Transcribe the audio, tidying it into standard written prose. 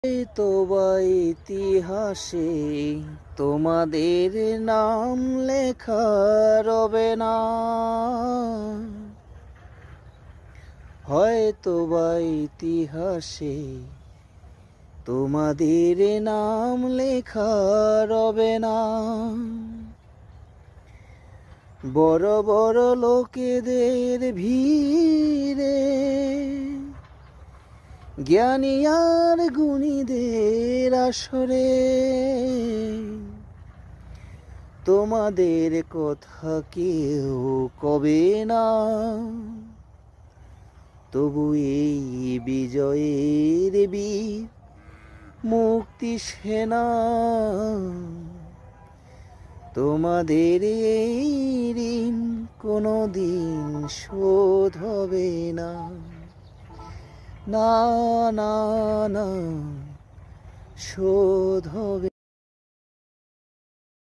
হয়তোবা ইতিহাসে তোমাদের নাম লেখা রবে না, হয়তোবা ইতিহাসে তোমাদের নাম লেখা রবে না। বড় বড় লোকেদের ভিড়ে জ্ঞানী আর গুণীদের আসরে তোমাদের কথা কেউ কবে না। তবু এই বিজয়ের বীর মুক্তি সেনা তোমাদের এই ঋণ কোনোদিন শোধ হবে না। না না না, শোধ হবে।